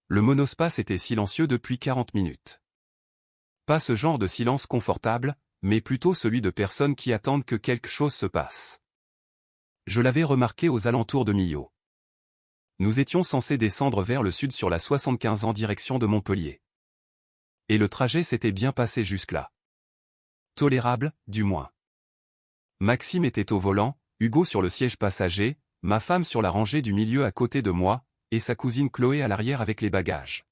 Le monospace était silencieux depuis 40 minutes. Pas ce genre de silence confortable, mais plutôt celui de personnes qui attendent que quelque chose se passe. Je l'avais remarqué aux alentours de Millau. Nous étions censés descendre vers le sud sur la 75 en direction de Montpellier. Et le trajet s'était bien passé jusque-là. Tolérable, du moins. Maxime était au volant, Hugo sur le siège passager, ma femme sur la rangée du milieu à côté de moi, et sa cousine Chloé à l'arrière avec les bagages.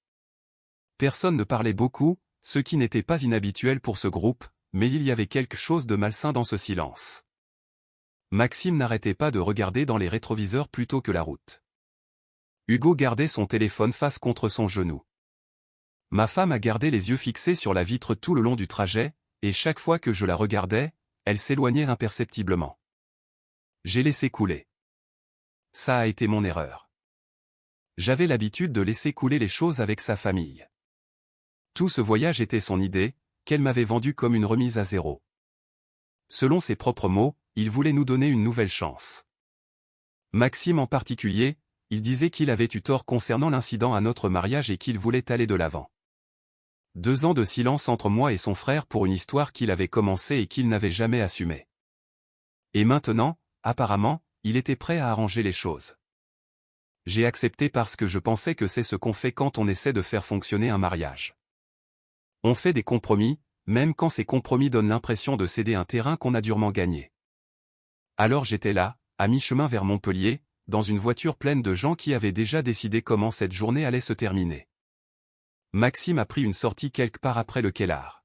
Personne ne parlait beaucoup, ce qui n'était pas inhabituel pour ce groupe, mais il y avait quelque chose de malsain dans ce silence. Maxime n'arrêtait pas de regarder dans les rétroviseurs plutôt que la route. Hugo gardait son téléphone face contre son genou. Ma femme a gardé les yeux fixés sur la vitre tout le long du trajet, et chaque fois que je la regardais, elle s'éloignait imperceptiblement. J'ai laissé couler. Ça a été mon erreur. J'avais l'habitude de laisser couler les choses avec sa famille. Tout ce voyage était son idée, qu'elle m'avait vendue comme une remise à zéro. Selon ses propres mots, il voulait nous donner une nouvelle chance. Maxime en particulier, il disait qu'il avait eu tort concernant l'incident à notre mariage et qu'il voulait aller de l'avant. 2 ans de silence entre moi et son frère pour une histoire qu'il avait commencée et qu'il n'avait jamais assumée. Et maintenant, apparemment, il était prêt à arranger les choses. J'ai accepté parce que je pensais que c'est ce qu'on fait quand on essaie de faire fonctionner un mariage. On fait des compromis, même quand ces compromis donnent l'impression de céder un terrain qu'on a durement gagné. Alors j'étais là, à mi-chemin vers Montpellier, dans une voiture pleine de gens qui avaient déjà décidé comment cette journée allait se terminer. Maxime a pris une sortie quelque part après le Kellar.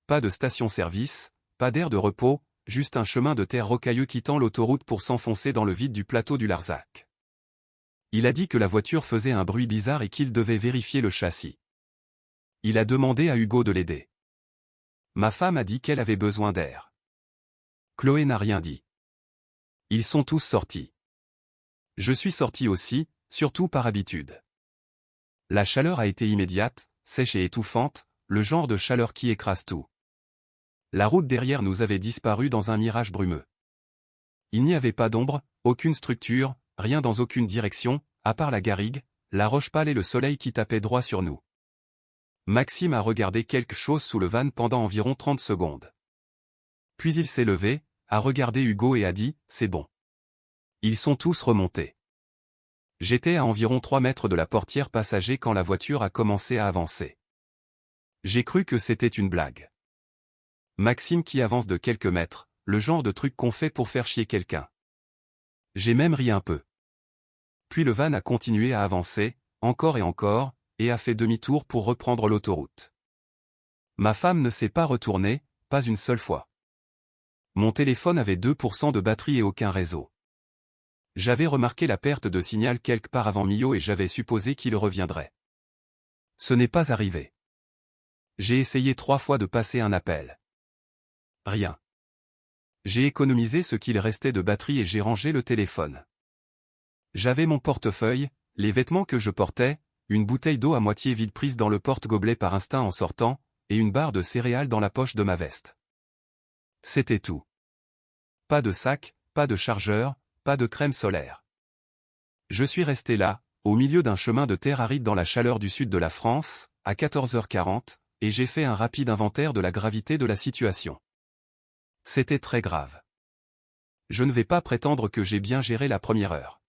Pas de station-service, pas d'aire de repos, juste un chemin de terre rocailleux quittant l'autoroute pour s'enfoncer dans le vide du plateau du Larzac. Il a dit que la voiture faisait un bruit bizarre et qu'il devait vérifier le châssis. Il a demandé à Hugo de l'aider. Ma femme a dit qu'elle avait besoin d'air. Chloé n'a rien dit. Ils sont tous sortis. Je suis sorti aussi, surtout par habitude. La chaleur a été immédiate, sèche et étouffante, le genre de chaleur qui écrase tout. La route derrière nous avait disparu dans un mirage brumeux. Il n'y avait pas d'ombre, aucune structure, rien dans aucune direction, à part la garrigue, la roche pâle et le soleil qui tapait droit sur nous. Maxime a regardé quelque chose sous le van pendant environ 30 secondes. Puis il s'est levé, a regardé Hugo et a dit « C'est bon ». Ils sont tous remontés. J'étais à environ 3 mètres de la portière passager quand la voiture a commencé à avancer. J'ai cru que c'était une blague. Maxime qui avance de quelques mètres, le genre de truc qu'on fait pour faire chier quelqu'un. J'ai même ri un peu. Puis le van a continué à avancer, encore et encore, et a fait demi-tour pour reprendre l'autoroute. Ma femme ne s'est pas retournée, pas une seule fois. Mon téléphone avait 2% de batterie et aucun réseau. J'avais remarqué la perte de signal quelque part avant Millau et j'avais supposé qu'il reviendrait. Ce n'est pas arrivé. J'ai essayé 3 fois de passer un appel. Rien. J'ai économisé ce qu'il restait de batterie et j'ai rangé le téléphone. J'avais mon portefeuille, les vêtements que je portais, une bouteille d'eau à moitié vide prise dans le porte-gobelet par instinct en sortant, et une barre de céréales dans la poche de ma veste. C'était tout. Pas de sac, pas de chargeur, pas de crème solaire. Je suis resté là, au milieu d'un chemin de terre aride dans la chaleur du sud de la France, à 14h40, et j'ai fait un rapide inventaire de la gravité de la situation. C'était très grave. Je ne vais pas prétendre que j'ai bien géré la première heure.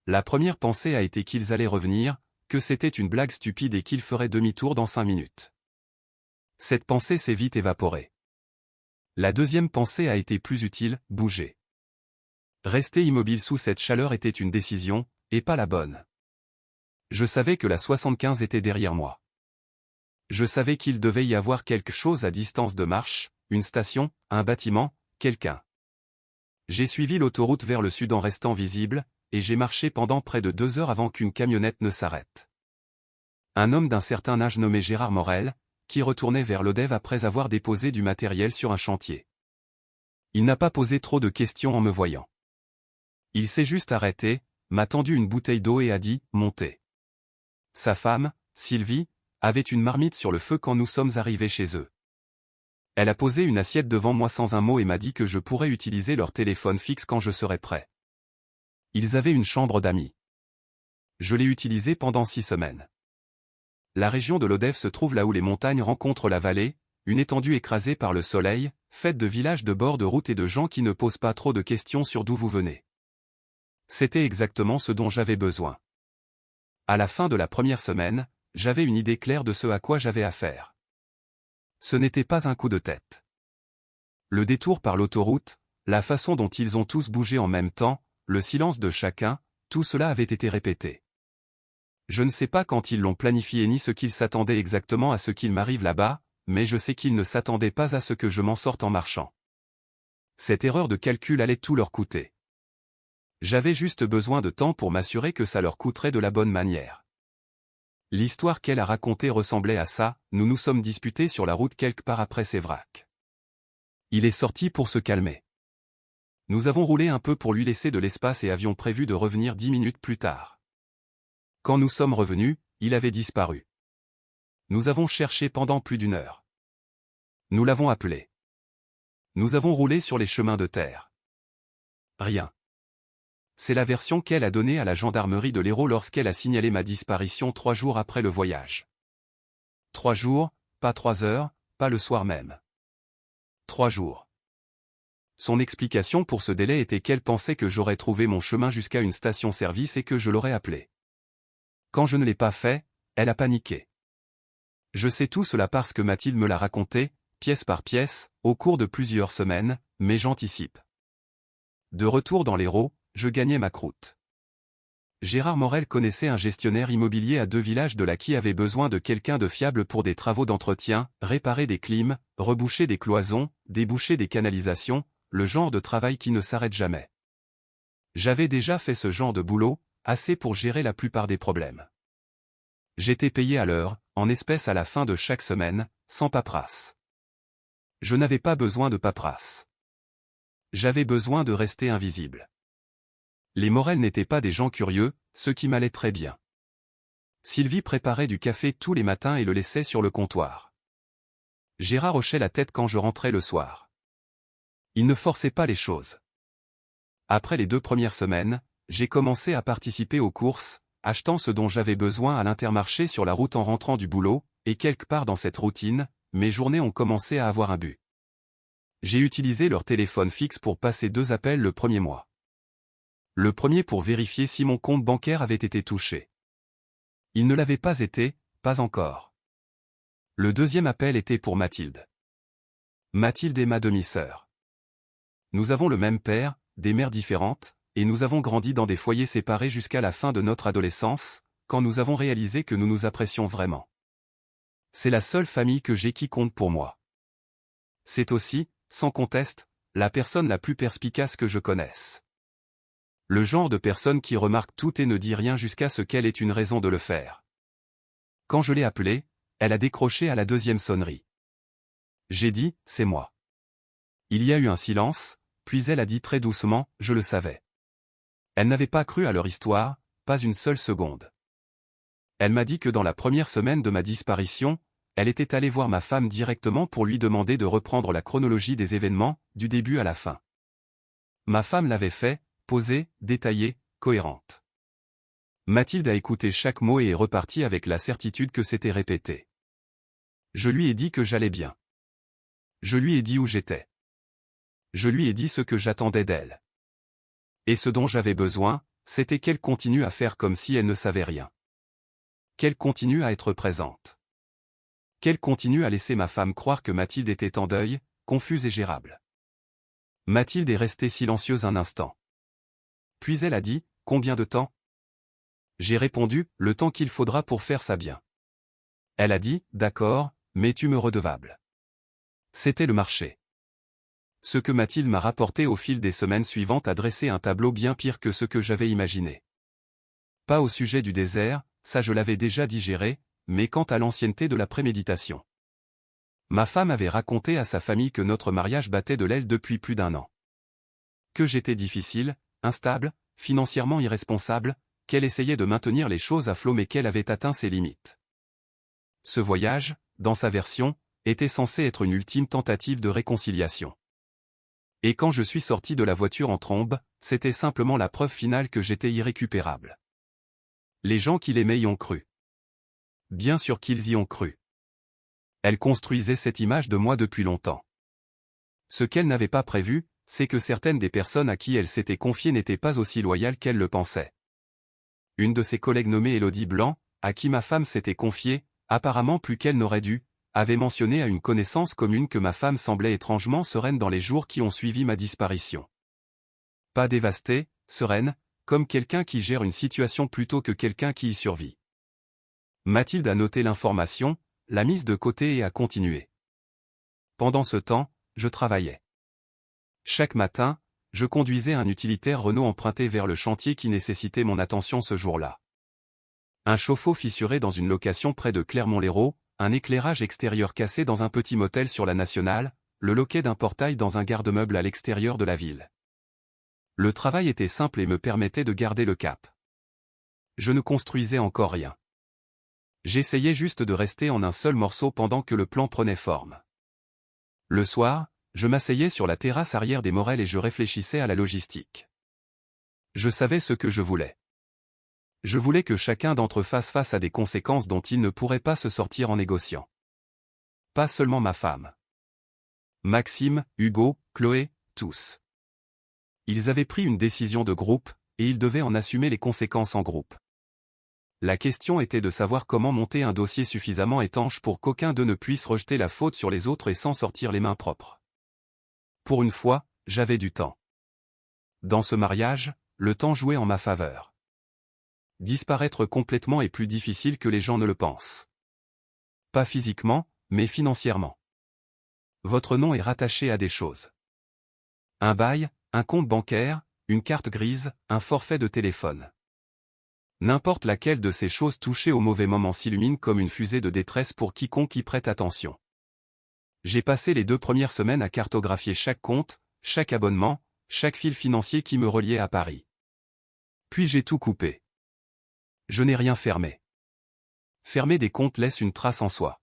La première pensée a été qu'ils allaient revenir, que c'était une blague stupide et qu'ils feraient demi-tour dans 5 minutes. Cette pensée s'est vite évaporée. La deuxième pensée a été plus utile, bouger. Rester immobile sous cette chaleur était une décision, et pas la bonne. Je savais que la 75 était derrière moi. Je savais qu'il devait y avoir quelque chose à distance de marche, une station, un bâtiment, quelqu'un. J'ai suivi l'autoroute vers le sud en restant visible, et j'ai marché pendant près de 2 heures avant qu'une camionnette ne s'arrête. Un homme d'un certain âge nommé Gérard Morel, qui retournait vers l'Odève après avoir déposé du matériel sur un chantier. Il n'a pas posé trop de questions en me voyant. Il s'est juste arrêté, m'a tendu une bouteille d'eau et a dit « Montez ». Sa femme, Sylvie, avait une marmite sur le feu quand nous sommes arrivés chez eux. Elle a posé une assiette devant moi sans un mot et m'a dit que je pourrais utiliser leur téléphone fixe quand je serais prêt. Ils avaient une chambre d'amis. Je l'ai utilisé pendant 6 semaines. La région de l'Odève se trouve là où les montagnes rencontrent la vallée, une étendue écrasée par le soleil, faite de villages de bord de route et de gens qui ne posent pas trop de questions sur d'où vous venez. C'était exactement ce dont j'avais besoin. À la fin de la première semaine, j'avais une idée claire de ce à quoi j'avais affaire. Ce n'était pas un coup de tête. Le détour par l'autoroute, la façon dont ils ont tous bougé en même temps, le silence de chacun, tout cela avait été répété. Je ne sais pas quand ils l'ont planifié ni ce qu'ils s'attendaient exactement à ce qu'il m'arrive là-bas, mais je sais qu'ils ne s'attendaient pas à ce que je m'en sorte en marchant. Cette erreur de calcul allait tout leur coûter. J'avais juste besoin de temps pour m'assurer que ça leur coûterait de la bonne manière. L'histoire qu'elle a racontée ressemblait à ça, nous nous sommes disputés sur la route quelque part après Sévrac. Il est sorti pour se calmer. Nous avons roulé un peu pour lui laisser de l'espace et avions prévu de revenir 10 minutes plus tard. Quand nous sommes revenus, il avait disparu. Nous avons cherché pendant plus d'1 heure. Nous l'avons appelé. Nous avons roulé sur les chemins de terre. Rien. C'est la version qu'elle a donnée à la gendarmerie de l'Hérault lorsqu'elle a signalé ma disparition 3 jours après le voyage. 3 jours, pas 3 heures, pas le soir même. 3 jours. Son explication pour ce délai était qu'elle pensait que j'aurais trouvé mon chemin jusqu'à une station-service et que je l'aurais appelé. Quand je ne l'ai pas fait, elle a paniqué. Je sais tout cela parce que Mathilde me l'a raconté, pièce par pièce, au cours de plusieurs semaines, mais j'anticipe. De retour dans l'Hérault, je gagnais ma croûte. Gérard Morel connaissait un gestionnaire immobilier à 2 villages de là qui avait besoin de quelqu'un de fiable pour des travaux d'entretien, réparer des clims, reboucher des cloisons, déboucher des canalisations, le genre de travail qui ne s'arrête jamais. J'avais déjà fait ce genre de boulot, assez pour gérer la plupart des problèmes. J'étais payé à l'heure, en espèces à la fin de chaque semaine, sans paperasse. Je n'avais pas besoin de paperasse. J'avais besoin de rester invisible. Les Morel n'étaient pas des gens curieux, ce qui m'allait très bien. Sylvie préparait du café tous les matins et le laissait sur le comptoir. Gérard hochait la tête quand je rentrais le soir. Il ne forçait pas les choses. Après les 2 premières semaines, j'ai commencé à participer aux courses, achetant ce dont j'avais besoin à l'Intermarché sur la route en rentrant du boulot, et quelque part dans cette routine, mes journées ont commencé à avoir un but. J'ai utilisé leur téléphone fixe pour passer 2 appels le premier mois. Le premier pour vérifier si mon compte bancaire avait été touché. Il ne l'avait pas été, pas encore. Le deuxième appel était pour Mathilde. Mathilde est ma demi-sœur. Nous avons le même père, des mères différentes, et nous avons grandi dans des foyers séparés jusqu'à la fin de notre adolescence, quand nous avons réalisé que nous nous apprécions vraiment. C'est la seule famille que j'ai qui compte pour moi. C'est aussi, sans conteste, la personne la plus perspicace que je connaisse. Le genre de personne qui remarque tout et ne dit rien jusqu'à ce qu'elle ait une raison de le faire. Quand je l'ai appelée, elle a décroché à la 2e sonnerie. J'ai dit, c'est moi. Il y a eu un silence, puis elle a dit très doucement, je le savais. Elle n'avait pas cru à leur histoire, pas une seule seconde. Elle m'a dit que dans la première semaine de ma disparition, elle était allée voir ma femme directement pour lui demander de reprendre la chronologie des événements, du début à la fin. Ma femme l'avait fait, posée, détaillée, cohérente. Mathilde a écouté chaque mot et est repartie avec la certitude que c'était répété. Je lui ai dit que j'allais bien. Je lui ai dit où j'étais. Je lui ai dit ce que j'attendais d'elle. Et ce dont j'avais besoin, c'était qu'elle continue à faire comme si elle ne savait rien. Qu'elle continue à être présente. Qu'elle continue à laisser ma femme croire que Mathilde était en deuil, confuse et gérable. Mathilde est restée silencieuse un instant. Puis elle a dit, « Combien de temps ?» J'ai répondu, « Le temps qu'il faudra pour faire ça bien. » Elle a dit, « D'accord, mais tu me redevable. » C'était le marché. Ce que Mathilde m'a rapporté au fil des semaines suivantes a dressé un tableau bien pire que ce que j'avais imaginé. Pas au sujet du désert, ça je l'avais déjà digéré, mais quant à l'ancienneté de la préméditation. Ma femme avait raconté à sa famille que notre mariage battait de l'aile depuis plus d'1 an. Que j'étais difficile, instable, financièrement irresponsable, qu'elle essayait de maintenir les choses à flot mais qu'elle avait atteint ses limites. Ce voyage, dans sa version, était censé être une ultime tentative de réconciliation. Et quand je suis sorti de la voiture en trombe, c'était simplement la preuve finale que j'étais irrécupérable. Les gens qui l'aimaient y ont cru. Bien sûr qu'ils y ont cru. Elle construisait cette image de moi depuis longtemps. Ce qu'elle n'avait pas prévu, c'est que certaines des personnes à qui elle s'était confiée n'étaient pas aussi loyales qu'elle le pensait. Une de ses collègues nommée Élodie Blanc, à qui ma femme s'était confiée, apparemment plus qu'elle n'aurait dû, avait mentionné à une connaissance commune que ma femme semblait étrangement sereine dans les jours qui ont suivi ma disparition. Pas dévastée, sereine, comme quelqu'un qui gère une situation plutôt que quelqu'un qui y survit. Mathilde a noté l'information, l'a mise de côté et a continué. Pendant ce temps, je travaillais. Chaque matin, je conduisais un utilitaire Renault emprunté vers le chantier qui nécessitait mon attention ce jour-là. Un chauffe-eau fissuré dans une location près de Clermont-Lérault, un éclairage extérieur cassé dans un petit motel sur la Nationale, le loquet d'un portail dans un garde-meuble à l'extérieur de la ville. Le travail était simple et me permettait de garder le cap. Je ne construisais encore rien. J'essayais juste de rester en un seul morceau pendant que le plan prenait forme. Le soir, je m'asseyais sur la terrasse arrière des Morel et je réfléchissais à la logistique. Je savais ce que je voulais. Je voulais que chacun d'entre eux fasse face à des conséquences dont il ne pourrait pas se sortir en négociant. Pas seulement ma femme. Maxime, Hugo, Chloé, tous. Ils avaient pris une décision de groupe, et ils devaient en assumer les conséquences en groupe. La question était de savoir comment monter un dossier suffisamment étanche pour qu'aucun d'eux ne puisse rejeter la faute sur les autres et s'en sortir les mains propres. Pour une fois, j'avais du temps. Dans ce mariage, le temps jouait en ma faveur. Disparaître complètement est plus difficile que les gens ne le pensent. Pas physiquement, mais financièrement. Votre nom est rattaché à des choses. Un bail, un compte bancaire, une carte grise, un forfait de téléphone. N'importe laquelle de ces choses touchées au mauvais moment s'illumine comme une fusée de détresse pour quiconque y prête attention. J'ai passé les 2 premières semaines à cartographier chaque compte, chaque abonnement, chaque fil financier qui me reliait à Paris. Puis j'ai tout coupé. Je n'ai rien fermé. Fermer des comptes laisse une trace en soi.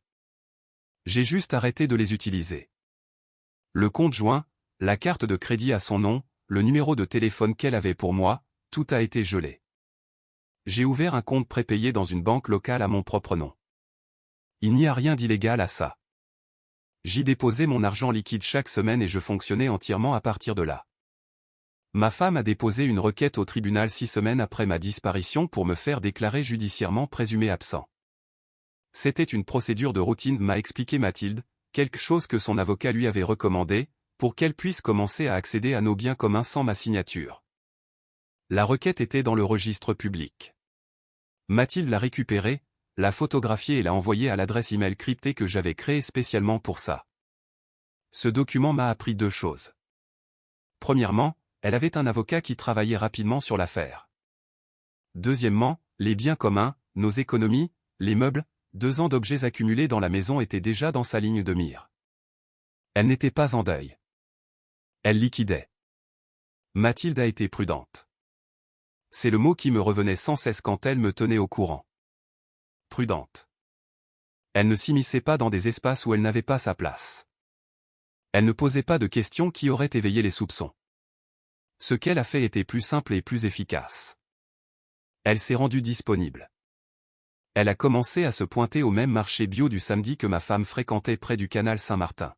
J'ai juste arrêté de les utiliser. Le compte joint, la carte de crédit à son nom, le numéro de téléphone qu'elle avait pour moi, tout a été gelé. J'ai ouvert un compte prépayé dans une banque locale à mon propre nom. Il n'y a rien d'illégal à ça. J'y déposais mon argent liquide chaque semaine et je fonctionnais entièrement à partir de là. Ma femme a déposé une requête au tribunal 6 semaines après ma disparition pour me faire déclarer judiciairement présumé absent. C'était une procédure de routine, m'a expliqué Mathilde, quelque chose que son avocat lui avait recommandé, pour qu'elle puisse commencer à accéder à nos biens communs sans ma signature. La requête était dans le registre public. Mathilde l'a récupérée, l'a photographiée et l'a envoyée à l'adresse email cryptée que j'avais créée spécialement pour ça. Ce document m'a appris 2 choses. Premièrement, elle avait un avocat qui travaillait rapidement sur l'affaire. Deuxièmement, les biens communs, nos économies, les meubles, 2 ans d'objets accumulés dans la maison étaient déjà dans sa ligne de mire. Elle n'était pas en deuil. Elle liquidait. Mathilde a été prudente. C'est le mot qui me revenait sans cesse quand elle me tenait au courant. Prudente. Elle ne s'immisçait pas dans des espaces où elle n'avait pas sa place. Elle ne posait pas de questions qui auraient éveillé les soupçons. Ce qu'elle a fait était plus simple et plus efficace. Elle s'est rendue disponible. Elle a commencé à se pointer au même marché bio du samedi que ma femme fréquentait près du canal Saint-Martin.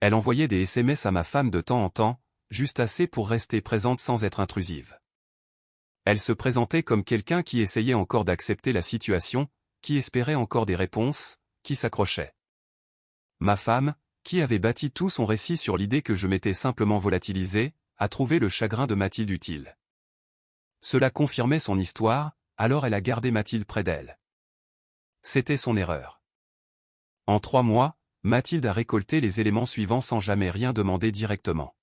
Elle envoyait des SMS à ma femme de temps en temps, juste assez pour rester présente sans être intrusive. Elle se présentait comme quelqu'un qui essayait encore d'accepter la situation, qui espérait encore des réponses, qui s'accrochait. Ma femme, qui avait bâti tout son récit sur l'idée que je m'étais simplement volatilisé, a trouvé le chagrin de Mathilde utile. Cela confirmait son histoire, alors elle a gardé Mathilde près d'elle. C'était son erreur. En 3 mois, Mathilde a récolté les éléments suivants sans jamais rien demander directement.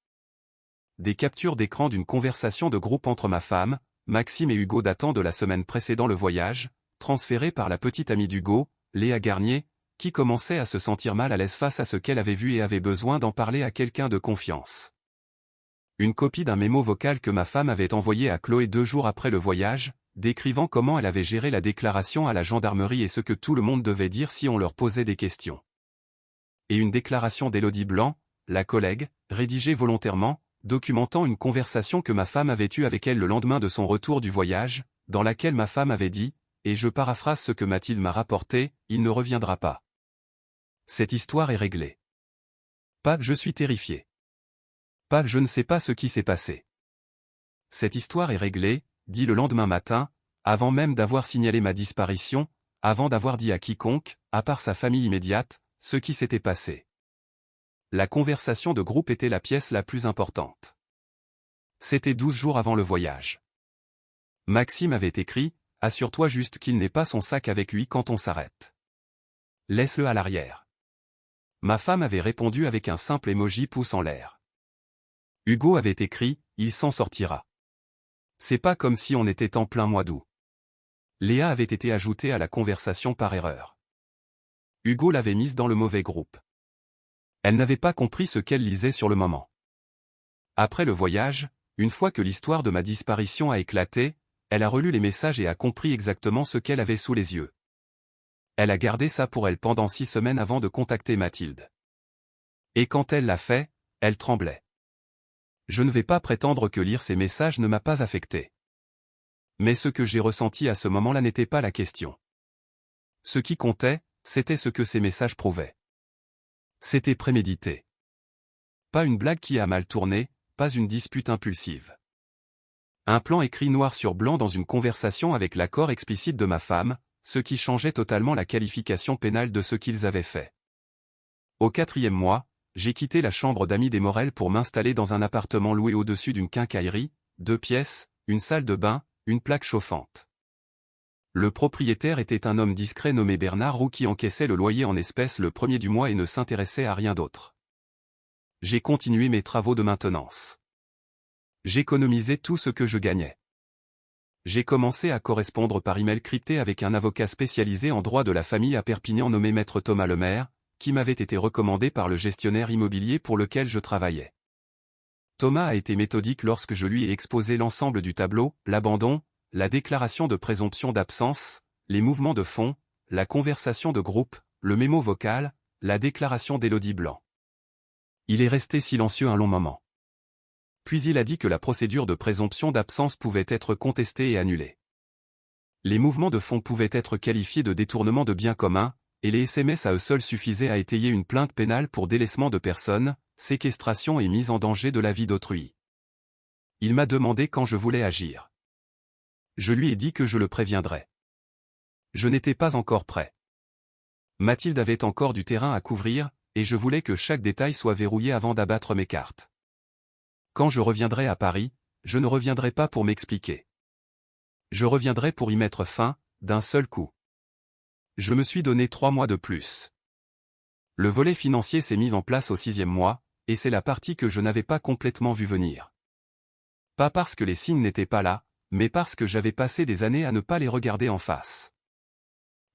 Des captures d'écran d'une conversation de groupe entre ma femme, Maxime et Hugo datant de la semaine précédant le voyage, transférées par la petite amie d'Hugo, Léa Garnier, qui commençait à se sentir mal à l'aise face à ce qu'elle avait vu et avait besoin d'en parler à quelqu'un de confiance. Une copie d'un mémo vocal que ma femme avait envoyé à Chloé 2 jours après le voyage, décrivant comment elle avait géré la déclaration à la gendarmerie et ce que tout le monde devait dire si on leur posait des questions. Et une déclaration d'Élodie Blanc, la collègue, rédigée volontairement, documentant une conversation que ma femme avait eue avec elle le lendemain de son retour du voyage, dans laquelle ma femme avait dit, et je paraphrase ce que Mathilde m'a rapporté, « Il ne reviendra pas. » Cette histoire est réglée. Pas, je suis terrifié. Pas, je ne sais pas ce qui s'est passé. Cette histoire est réglée, dit le lendemain matin, avant même d'avoir signalé ma disparition, avant d'avoir dit à quiconque, à part sa famille immédiate, ce qui s'était passé. La conversation de groupe était la pièce la plus importante. C'était 12 jours avant le voyage. Maxime avait écrit, « Assure-toi juste qu'il n'ait pas son sac avec lui quand on s'arrête. Laisse-le à l'arrière. » Ma femme avait répondu avec un simple emoji pouce en l'air. Hugo avait écrit, « Il s'en sortira. » C'est pas comme si on était en plein mois d'août. Léa avait été ajoutée à la conversation par erreur. Hugo l'avait mise dans le mauvais groupe. Elle n'avait pas compris ce qu'elle lisait sur le moment. Après le voyage, une fois que l'histoire de ma disparition a éclaté, elle a relu les messages et a compris exactement ce qu'elle avait sous les yeux. Elle a gardé ça pour elle pendant 6 semaines avant de contacter Mathilde. Et quand elle l'a fait, elle tremblait. Je ne vais pas prétendre que lire ces messages ne m'a pas affecté. Mais ce que j'ai ressenti à ce moment-là n'était pas la question. Ce qui comptait, c'était ce que ces messages prouvaient. C'était prémédité. Pas une blague qui a mal tourné, pas une dispute impulsive. Un plan écrit noir sur blanc dans une conversation avec l'accord explicite de ma femme, ce qui changeait totalement la qualification pénale de ce qu'ils avaient fait. Au 4e mois, j'ai quitté la chambre d'amis des Morel pour m'installer dans un appartement loué au-dessus d'une quincaillerie, 2 pièces, une salle de bain, une plaque chauffante. Le propriétaire était un homme discret nommé Bernard Roux qui encaissait le loyer en espèces le premier du mois et ne s'intéressait à rien d'autre. J'ai continué mes travaux de maintenance. J'économisais tout ce que je gagnais. J'ai commencé à correspondre par email crypté avec un avocat spécialisé en droit de la famille à Perpignan nommé Maître Thomas Lemaire, qui m'avait été recommandé par le gestionnaire immobilier pour lequel je travaillais. Thomas a été méthodique lorsque je lui ai exposé l'ensemble du tableau, l'abandon, la déclaration de présomption d'absence, les mouvements de fond, la conversation de groupe, le mémo vocal, la déclaration d'Élodie Blanc. Il est resté silencieux un long moment. Puis il a dit que la procédure de présomption d'absence pouvait être contestée et annulée. Les mouvements de fond pouvaient être qualifiés de détournement de biens communs, et les SMS à eux seuls suffisaient à étayer une plainte pénale pour délaissement de personnes, séquestration et mise en danger de la vie d'autrui. Il m'a demandé quand je voulais agir. Je lui ai dit que je le préviendrais. Je n'étais pas encore prêt. Mathilde avait encore du terrain à couvrir, et je voulais que chaque détail soit verrouillé avant d'abattre mes cartes. Quand je reviendrai à Paris, je ne reviendrai pas pour m'expliquer. Je reviendrai pour y mettre fin, d'un seul coup. Je me suis donné 3 mois de plus. Le volet financier s'est mis en place au 6e mois, et c'est la partie que je n'avais pas complètement vue venir. Pas parce que les signes n'étaient pas là, mais parce que j'avais passé des années à ne pas les regarder en face.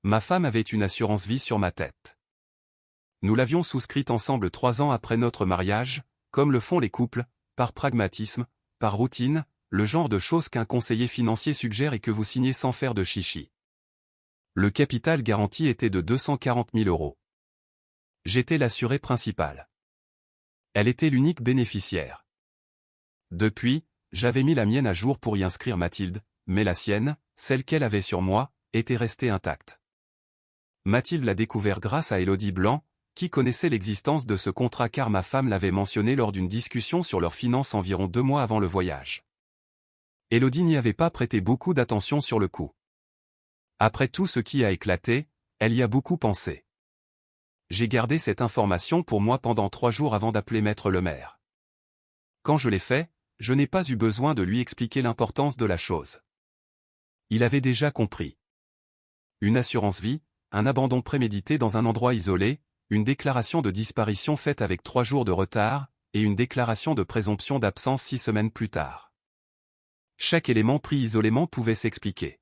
Ma femme avait une assurance vie sur ma tête. Nous l'avions souscrite ensemble 3 ans après notre mariage, comme le font les couples, par pragmatisme, par routine, le genre de choses qu'un conseiller financier suggère et que vous signez sans faire de chichi. Le capital garanti était de 240 000 €. J'étais l'assuré principal. Elle était l'unique bénéficiaire. Depuis, j'avais mis la mienne à jour pour y inscrire Mathilde, mais la sienne, celle qu'elle avait sur moi, était restée intacte. Mathilde l'a découvert grâce à Élodie Blanc, qui connaissait l'existence de ce contrat car ma femme l'avait mentionné lors d'une discussion sur leurs finances environ 2 mois avant le voyage. Élodie n'y avait pas prêté beaucoup d'attention sur le coup. Après tout ce qui a éclaté, elle y a beaucoup pensé. J'ai gardé cette information pour moi pendant 3 jours avant d'appeler Maître Lemaire. Quand je l'ai fait, je n'ai pas eu besoin de lui expliquer l'importance de la chose. Il avait déjà compris. Une assurance vie, un abandon prémédité dans un endroit isolé, une déclaration de disparition faite avec 3 jours de retard, et une déclaration de présomption d'absence 6 semaines plus tard. Chaque élément pris isolément pouvait s'expliquer.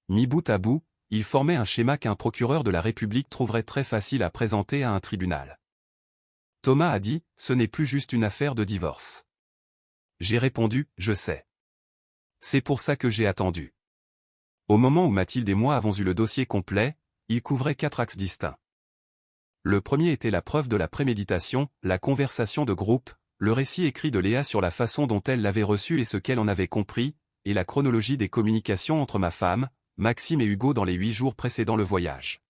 Mis bout à bout, il formait un schéma qu'un procureur de la République trouverait très facile à présenter à un tribunal. Thomas a dit, ce n'est plus juste une affaire de divorce. J'ai répondu, je sais. C'est pour ça que j'ai attendu. Au moment où Mathilde et moi avons eu le dossier complet, il couvrait 4 axes distincts. Le premier était la preuve de la préméditation, la conversation de groupe, le récit écrit de Léa sur la façon dont elle l'avait reçu et ce qu'elle en avait compris, et la chronologie des communications entre ma femme, Maxime et Hugo dans les 8 jours précédant le voyage.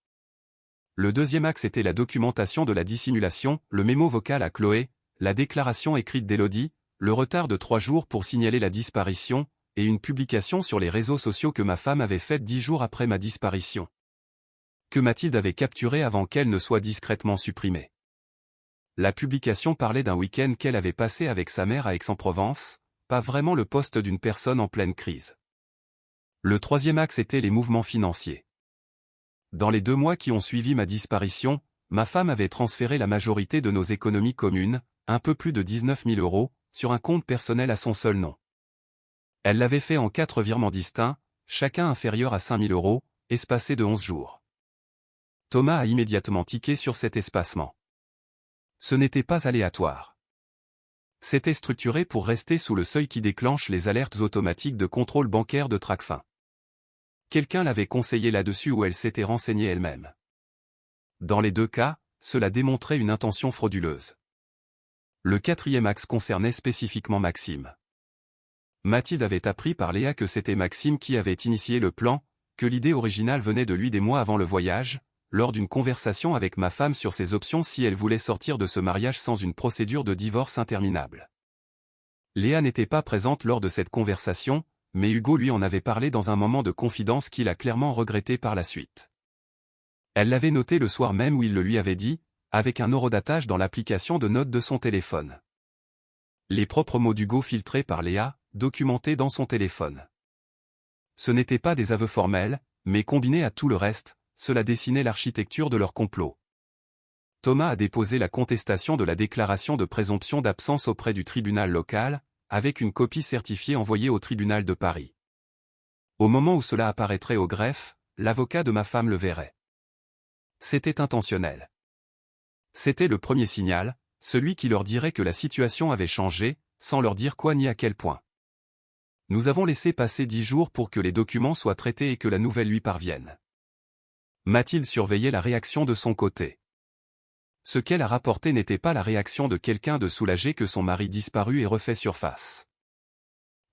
Le deuxième axe était la documentation de la dissimulation, le mémo vocal à Chloé, la déclaration écrite d'Élodie, le retard de 3 jours pour signaler la disparition, et une publication sur les réseaux sociaux que ma femme avait faite 10 jours après ma disparition. Que Mathilde avait capturé avant qu'elle ne soit discrètement supprimée. La publication parlait d'un week-end qu'elle avait passé avec sa mère à Aix-en-Provence, pas vraiment le poste d'une personne en pleine crise. Le troisième axe était les mouvements financiers. Dans les 2 mois qui ont suivi ma disparition, ma femme avait transféré la majorité de nos économies communes, un peu plus de 19 000 €, sur un compte personnel à son seul nom. Elle l'avait fait en 4 virements distincts, chacun inférieur à 5 000 €, espacés de 11 jours. Thomas a immédiatement tiqué sur cet espacement. Ce n'était pas aléatoire. C'était structuré pour rester sous le seuil qui déclenche les alertes automatiques de contrôle bancaire de Tracfin. Quelqu'un l'avait conseillé là-dessus ou elle s'était renseignée elle-même. Dans les 2 cas, cela démontrait une intention frauduleuse. Le 4e axe concernait spécifiquement Maxime. Mathilde avait appris par Léa que c'était Maxime qui avait initié le plan, que l'idée originale venait de lui des mois avant le voyage, lors d'une conversation avec ma femme sur ses options si elle voulait sortir de ce mariage sans une procédure de divorce interminable. Léa n'était pas présente lors de cette conversation, mais Hugo lui en avait parlé dans un moment de confidence qu'il a clairement regretté par la suite. Elle l'avait noté le soir même où il le lui avait dit, avec un horodatage dans l'application de notes de son téléphone. Les propres mots d'Hugo filtrés par Léa, documentés dans son téléphone. Ce n'étaient pas des aveux formels, mais combinés à tout le reste, cela dessinait l'architecture de leur complot. Thomas a déposé la contestation de la déclaration de présomption d'absence auprès du tribunal local, avec une copie certifiée envoyée au tribunal de Paris. Au moment où cela apparaîtrait au greffe, l'avocat de ma femme le verrait. C'était intentionnel. C'était le premier signal, celui qui leur dirait que la situation avait changé, sans leur dire quoi ni à quel point. Nous avons laissé passer 10 jours pour que les documents soient traités et que la nouvelle lui parvienne. Mathilde surveillait la réaction de son côté. Ce qu'elle a rapporté n'était pas la réaction de quelqu'un de soulagé que son mari disparu et refait surface.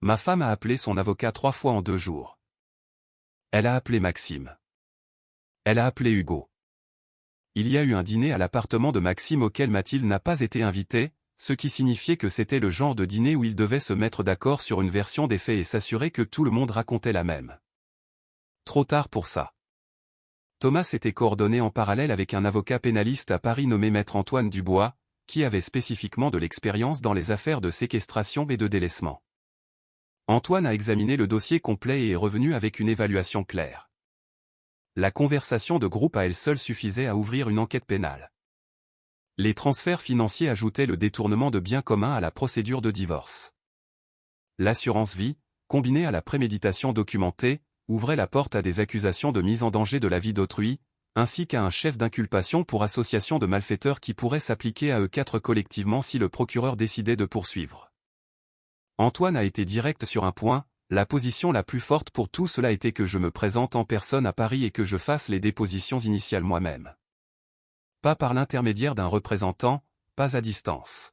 Ma femme a appelé son avocat 3 fois en 2 jours. Elle a appelé Maxime. Elle a appelé Hugo. Il y a eu un dîner à l'appartement de Maxime auquel Mathilde n'a pas été invitée, ce qui signifiait que c'était le genre de dîner où ils devaient se mettre d'accord sur une version des faits et s'assurer que tout le monde racontait la même. Trop tard pour ça. Thomas s'était coordonné en parallèle avec un avocat pénaliste à Paris nommé Maître Antoine Dubois, qui avait spécifiquement de l'expérience dans les affaires de séquestration et de délaissement. Antoine a examiné le dossier complet et est revenu avec une évaluation claire. La conversation de groupe à elle seule suffisait à ouvrir une enquête pénale. Les transferts financiers ajoutaient le détournement de biens communs à la procédure de divorce. L'assurance vie, combinée à la préméditation documentée, ouvrait la porte à des accusations de mise en danger de la vie d'autrui, ainsi qu'à un chef d'inculpation pour association de malfaiteurs qui pourrait s'appliquer à eux 4 collectivement si le procureur décidait de poursuivre. Antoine a été direct sur un point. La position la plus forte pour tout cela était que je me présente en personne à Paris et que je fasse les dépositions initiales moi-même. Pas par l'intermédiaire d'un représentant, pas à distance.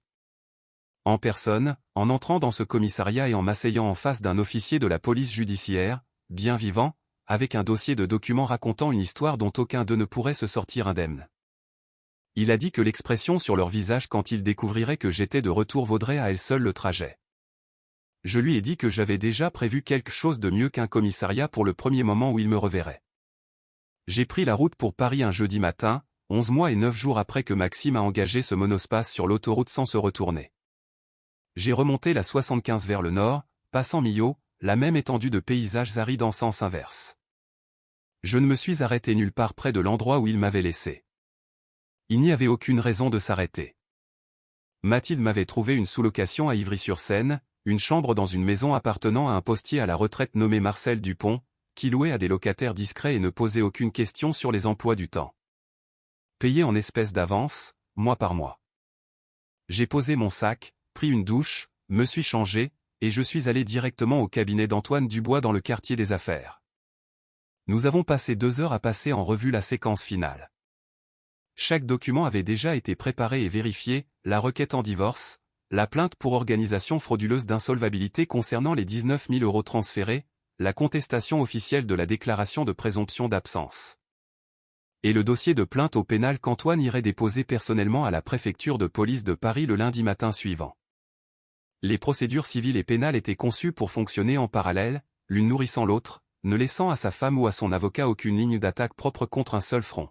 En personne, en entrant dans ce commissariat et en m'asseyant en face d'un officier de la police judiciaire, bien vivant, avec un dossier de documents racontant une histoire dont aucun d'eux ne pourrait se sortir indemne. Il a dit que l'expression sur leur visage quand ils découvriraient que j'étais de retour vaudrait à elle seule le trajet. Je lui ai dit que j'avais déjà prévu quelque chose de mieux qu'un commissariat pour le premier moment où il me reverrait. J'ai pris la route pour Paris un jeudi matin, 11 mois et 9 jours après que Maxime a engagé ce monospace sur l'autoroute sans se retourner. J'ai remonté la 75 vers le nord, passant Millau, la même étendue de paysages arides en sens inverse. Je ne me suis arrêté nulle part près de l'endroit où il m'avait laissé. Il n'y avait aucune raison de s'arrêter. Mathilde m'avait trouvé une sous-location à Ivry-sur-Seine, une chambre dans une maison appartenant à un postier à la retraite nommé Marcel Dupont, qui louait à des locataires discrets et ne posait aucune question sur les emplois du temps. Payé en espèces d'avance, mois par mois. J'ai posé mon sac, pris une douche, me suis changé, et je suis allé directement au cabinet d'Antoine Dubois dans le quartier des affaires. Nous avons passé 2 heures à passer en revue la séquence finale. Chaque document avait déjà été préparé et vérifié, la requête en divorce, la plainte pour organisation frauduleuse d'insolvabilité concernant les 19 000 € transférés, la contestation officielle de la déclaration de présomption d'absence. Et le dossier de plainte au pénal qu'Antoine irait déposer personnellement à la préfecture de police de Paris le lundi matin suivant. Les procédures civiles et pénales étaient conçues pour fonctionner en parallèle, l'une nourrissant l'autre, ne laissant à sa femme ou à son avocat aucune ligne d'attaque propre contre un seul front.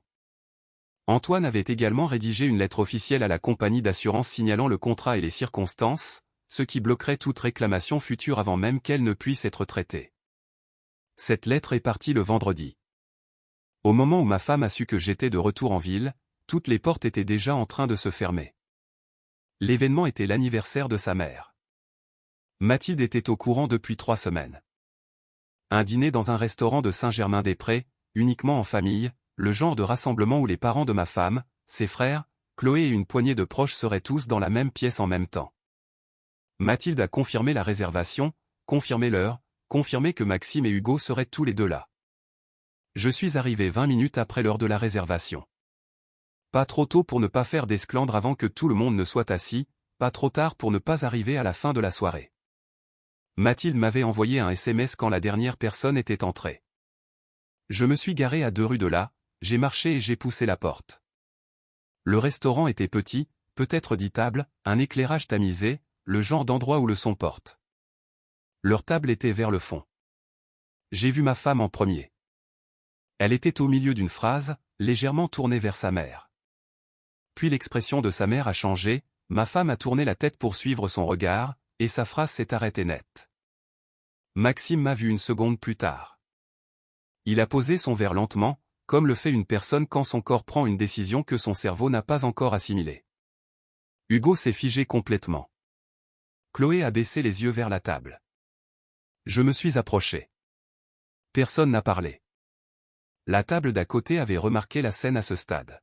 Antoine avait également rédigé une lettre officielle à la compagnie d'assurance signalant le contrat et les circonstances, ce qui bloquerait toute réclamation future avant même qu'elle ne puisse être traitée. Cette lettre est partie le vendredi. Au moment où ma femme a su que j'étais de retour en ville, toutes les portes étaient déjà en train de se fermer. L'événement était l'anniversaire de sa mère. Mathilde était au courant depuis 3 semaines. Un dîner dans un restaurant de Saint-Germain-des-Prés, uniquement en famille, le genre de rassemblement où les parents de ma femme, ses frères, Chloé et une poignée de proches seraient tous dans la même pièce en même temps. Mathilde a confirmé la réservation, confirmé l'heure, confirmé que Maxime et Hugo seraient tous les deux là. Je suis arrivé 20 minutes après l'heure de la réservation. Pas trop tôt pour ne pas faire d'esclandre avant que tout le monde ne soit assis, pas trop tard pour ne pas arriver à la fin de la soirée. Mathilde m'avait envoyé un SMS quand la dernière personne était entrée. Je me suis garé à 2 rues de là, j'ai marché et j'ai poussé la porte. Le restaurant était petit, peut-être 10 tables, un éclairage tamisé, le genre d'endroit où le son porte. Leur table était vers le fond. J'ai vu ma femme en premier. Elle était au milieu d'une phrase, légèrement tournée vers sa mère. Puis l'expression de sa mère a changé, ma femme a tourné la tête pour suivre son regard, et sa phrase s'est arrêtée net. Maxime m'a vu une seconde plus tard. Il a posé son verre lentement, comme le fait une personne quand son corps prend une décision que son cerveau n'a pas encore assimilée. Hugo s'est figé complètement. Chloé a baissé les yeux vers la table. Je me suis approché. Personne n'a parlé. La table d'à côté avait remarqué la scène à ce stade.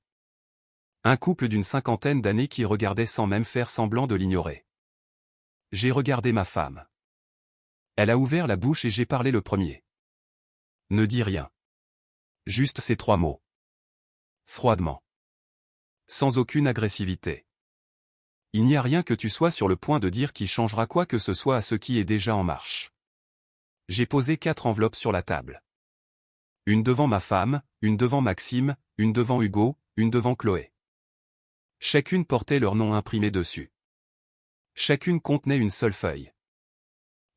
Un couple d'une 50aine d'années qui regardait sans même faire semblant de l'ignorer. J'ai regardé ma femme. Elle a ouvert la bouche et j'ai parlé le premier. Ne dis rien. Juste ces 3 mots. Froidement. Sans aucune agressivité. Il n'y a rien que tu sois sur le point de dire qui changera quoi que ce soit à ce qui est déjà en marche. J'ai posé 4 enveloppes sur la table. Une devant ma femme, une devant Maxime, une devant Hugo, une devant Chloé. Chacune portait leur nom imprimé dessus. Chacune contenait une seule feuille.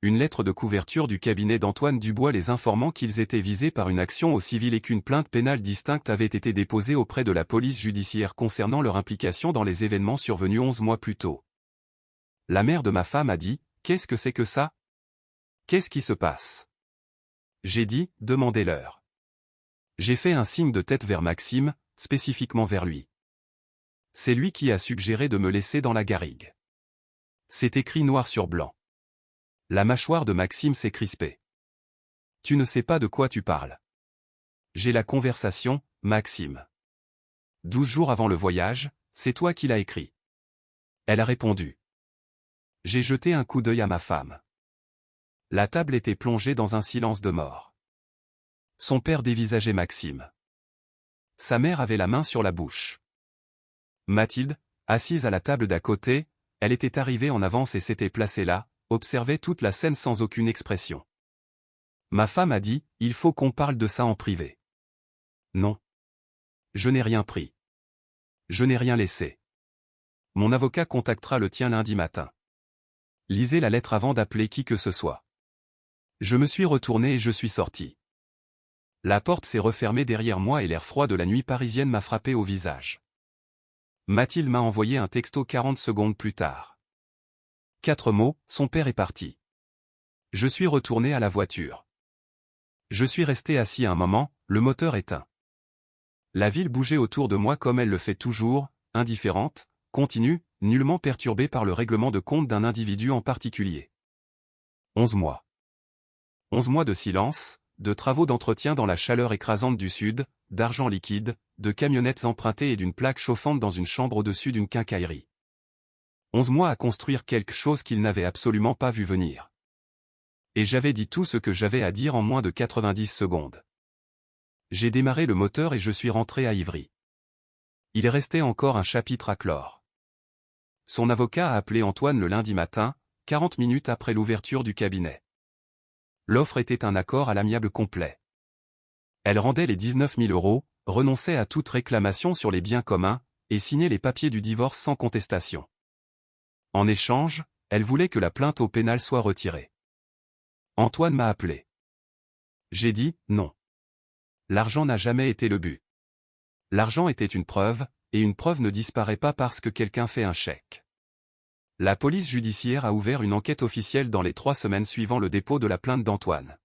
Une lettre de couverture du cabinet d'Antoine Dubois les informant qu'ils étaient visés par une action au civil et qu'une plainte pénale distincte avait été déposée auprès de la police judiciaire concernant leur implication dans les événements survenus 11 mois plus tôt. La mère de ma femme a dit « Qu'est-ce que c'est que ça ? Qu'est-ce qui se passe ?» J'ai dit « Demandez-leur. » J'ai fait un signe de tête vers Maxime, spécifiquement vers lui. C'est lui qui a suggéré de me laisser dans la garrigue. C'est écrit noir sur blanc. La mâchoire de Maxime s'est crispée. Tu ne sais pas de quoi tu parles. J'ai la conversation, Maxime. 12 jours avant le voyage, c'est toi qui l'as écrit. Elle a répondu. J'ai jeté un coup d'œil à ma femme. La table était plongée dans un silence de mort. Son père dévisageait Maxime. Sa mère avait la main sur la bouche. Mathilde, assise à la table d'à côté, elle était arrivée en avance et s'était placée là, observait toute la scène sans aucune expression. Ma femme a dit, il faut qu'on parle de ça en privé. Non. Je n'ai rien pris. Je n'ai rien laissé. Mon avocat contactera le tien lundi matin. Lisez la lettre avant d'appeler qui que ce soit. Je me suis retourné et je suis sorti. La porte s'est refermée derrière moi et l'air froid de la nuit parisienne m'a frappé au visage. Mathilde m'a envoyé un texto 40 secondes plus tard. 4 mots, son père est parti. Je suis retourné à la voiture. Je suis resté assis un moment, le moteur éteint. La ville bougeait autour de moi comme elle le fait toujours, indifférente, continue, nullement perturbée par le règlement de compte d'un individu en particulier. 11 mois. 11 mois de silence, de travaux d'entretien dans la chaleur écrasante du sud, d'argent liquide, de camionnettes empruntées et d'une plaque chauffante dans une chambre au-dessus d'une quincaillerie. 11 mois à construire quelque chose qu'ils n'avaient absolument pas vu venir. Et j'avais dit tout ce que j'avais à dire en moins de 90 secondes. J'ai démarré le moteur et je suis rentré à Ivry. Il restait encore un chapitre à clore. Son avocat a appelé Antoine le lundi matin, 40 minutes après l'ouverture du cabinet. L'offre était un accord à l'amiable complet. Elle rendait les 19 000 €, renonçait à toute réclamation sur les biens communs, et signait les papiers du divorce sans contestation. En échange, elle voulait que la plainte au pénal soit retirée. Antoine m'a appelé. J'ai dit « non ». L'argent n'a jamais été le but. L'argent était une preuve, et une preuve ne disparaît pas parce que quelqu'un fait un chèque. La police judiciaire a ouvert une enquête officielle dans les 3 semaines suivant le dépôt de la plainte d'Antoine.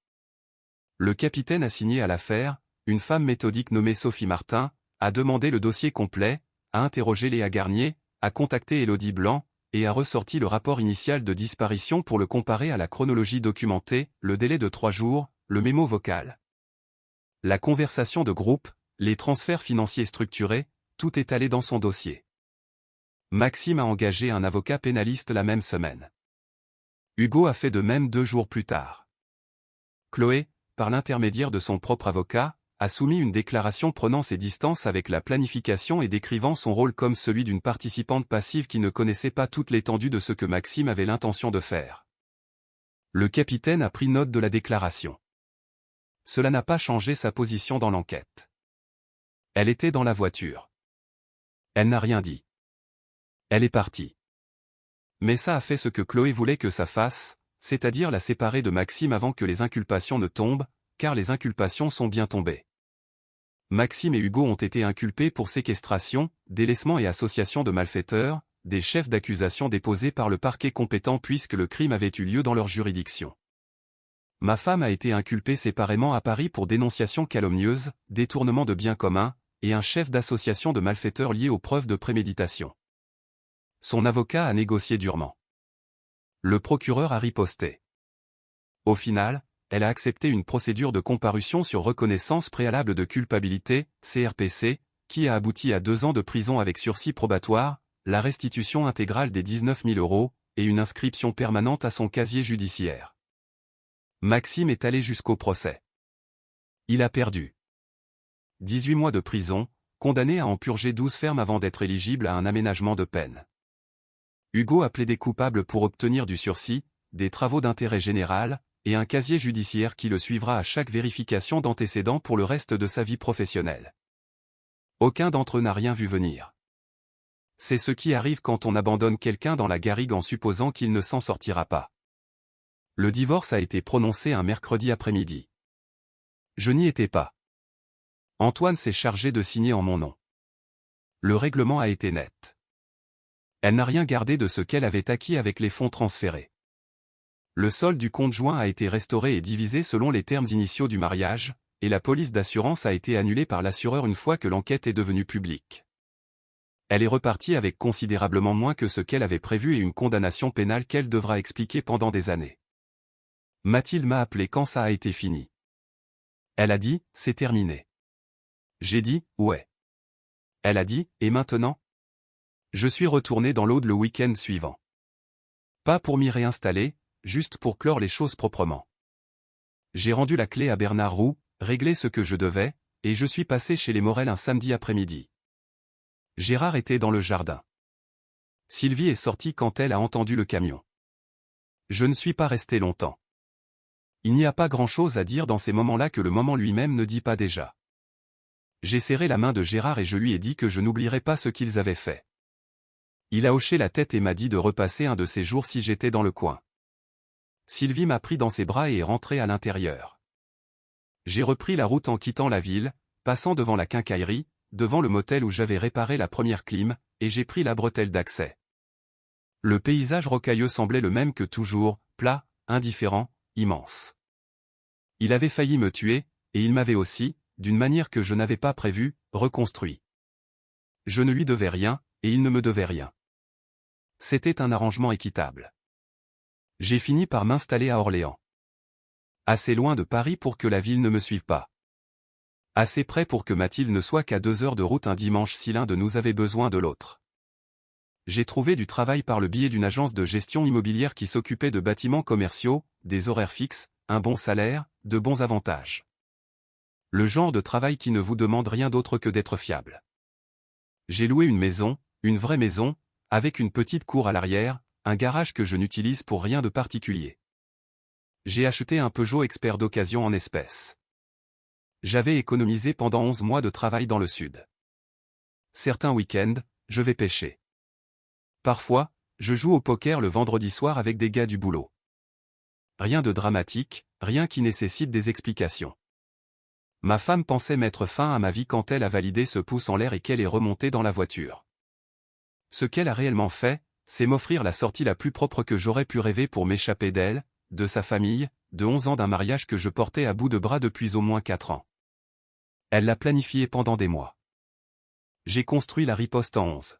Le capitaine assigné à l'affaire, une femme méthodique nommée Sophie Martin, a demandé le dossier complet, a interrogé Léa Garnier, a contacté Élodie Blanc, et a ressorti le rapport initial de disparition pour le comparer à la chronologie documentée, le délai de 3 jours, le mémo vocal. La conversation de groupe, les transferts financiers structurés, tout est allé dans son dossier. Maxime a engagé un avocat pénaliste la même semaine. Hugo a fait de même 2 jours plus tard. Chloé, par l'intermédiaire de son propre avocat, a soumis une déclaration prenant ses distances avec la planification et décrivant son rôle comme celui d'une participante passive qui ne connaissait pas toute l'étendue de ce que Maxime avait l'intention de faire. Le capitaine a pris note de la déclaration. Cela n'a pas changé sa position dans l'enquête. Elle était dans la voiture. Elle n'a rien dit. Elle est partie. Mais ça a fait ce que Chloé voulait que ça fasse, c'est-à-dire la séparer de Maxime avant que les inculpations ne tombent, car les inculpations sont bien tombées. Maxime et Hugo ont été inculpés pour séquestration, délaissement et association de malfaiteurs, des chefs d'accusation déposés par le parquet compétent puisque le crime avait eu lieu dans leur juridiction. Ma femme a été inculpée séparément à Paris pour dénonciation calomnieuse, détournement de biens communs, et un chef d'association de malfaiteurs lié aux preuves de préméditation. Son avocat a négocié durement. Le procureur a riposté. Au final, elle a accepté une procédure de comparution sur reconnaissance préalable de culpabilité, CRPC, qui a abouti à 2 ans de prison avec sursis probatoire, la restitution intégrale des 19 000 € et une inscription permanente à son casier judiciaire. Maxime est allé jusqu'au procès. Il a perdu. 18 mois de prison, condamné à en purger 12 fermes avant d'être éligible à un aménagement de peine. Hugo a plaidé coupable pour obtenir du sursis, des travaux d'intérêt général, et un casier judiciaire qui le suivra à chaque vérification d'antécédents pour le reste de sa vie professionnelle. Aucun d'entre eux n'a rien vu venir. C'est ce qui arrive quand on abandonne quelqu'un dans la garrigue en supposant qu'il ne s'en sortira pas. Le divorce a été prononcé un mercredi après-midi. Je n'y étais pas. Antoine s'est chargé de signer en mon nom. Le règlement a été net. Elle n'a rien gardé de ce qu'elle avait acquis avec les fonds transférés. Le solde du compte joint a été restauré et divisé selon les termes initiaux du mariage, et la police d'assurance a été annulée par l'assureur une fois que l'enquête est devenue publique. Elle est repartie avec considérablement moins que ce qu'elle avait prévu et une condamnation pénale qu'elle devra expliquer pendant des années. Mathilde m'a appelé quand ça a été fini. Elle a dit, c'est terminé. J'ai dit, ouais. Elle a dit, et maintenant ? Je suis retourné dans l'Aude le week-end suivant. Pas pour m'y réinstaller, juste pour clore les choses proprement. J'ai rendu la clé à Bernard Roux, réglé ce que je devais, et je suis passé chez les Morel un samedi après-midi. Gérard était dans le jardin. Sylvie est sortie quand elle a entendu le camion. Je ne suis pas resté longtemps. Il n'y a pas grand-chose à dire dans ces moments-là que le moment lui-même ne dit pas déjà. J'ai serré la main de Gérard et je lui ai dit que je n'oublierais pas ce qu'ils avaient fait. Il a hoché la tête et m'a dit de repasser un de ces jours si j'étais dans le coin. Sylvie m'a pris dans ses bras et est rentrée à l'intérieur. J'ai repris la route en quittant la ville, passant devant la quincaillerie, devant le motel où j'avais réparé la première clim, et j'ai pris la bretelle d'accès. Le paysage rocailleux semblait le même que toujours, plat, indifférent, immense. Il avait failli me tuer, et il m'avait aussi, d'une manière que je n'avais pas prévue, reconstruit. Je ne lui devais rien, et il ne me devait rien. C'était un arrangement équitable. J'ai fini par m'installer à Orléans. Assez loin de Paris pour que la ville ne me suive pas. Assez près pour que Mathilde ne soit qu'à 2 heures de route un dimanche si l'un de nous avait besoin de l'autre. J'ai trouvé du travail par le biais d'une agence de gestion immobilière qui s'occupait de bâtiments commerciaux, des horaires fixes, un bon salaire, de bons avantages. Le genre de travail qui ne vous demande rien d'autre que d'être fiable. J'ai loué une maison, une vraie maison, avec une petite cour à l'arrière, un garage que je n'utilise pour rien de particulier. J'ai acheté un Peugeot Expert d'occasion en espèces. J'avais économisé pendant 11 mois de travail dans le sud. Certains week-ends, je vais pêcher. Parfois, je joue au poker le vendredi soir avec des gars du boulot. Rien de dramatique, rien qui nécessite des explications. Ma femme pensait mettre fin à ma vie quand elle a validé ce pouce en l'air et qu'elle est remontée dans la voiture. Ce qu'elle a réellement fait, c'est m'offrir la sortie la plus propre que j'aurais pu rêver pour m'échapper d'elle, de sa famille, de 11 ans d'un mariage que je portais à bout de bras depuis au moins 4 ans. Elle l'a planifié pendant des mois. J'ai construit la riposte en 11.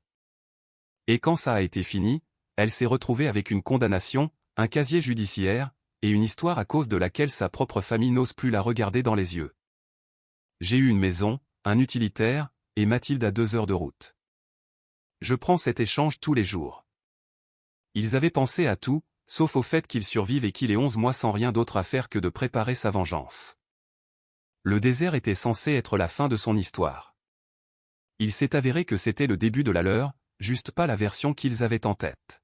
Et quand ça a été fini, elle s'est retrouvée avec une condamnation, un casier judiciaire, et une histoire à cause de laquelle sa propre famille n'ose plus la regarder dans les yeux. J'ai eu une maison, un utilitaire, et Mathilde à 2 heures de route. Je prends cet échange tous les jours. Ils avaient pensé à tout, sauf au fait qu'il survive et qu'il ait 11 mois sans rien d'autre à faire que de préparer sa vengeance. Le désert était censé être la fin de son histoire. Il s'est avéré que c'était le début de la leur, juste pas la version qu'ils avaient en tête.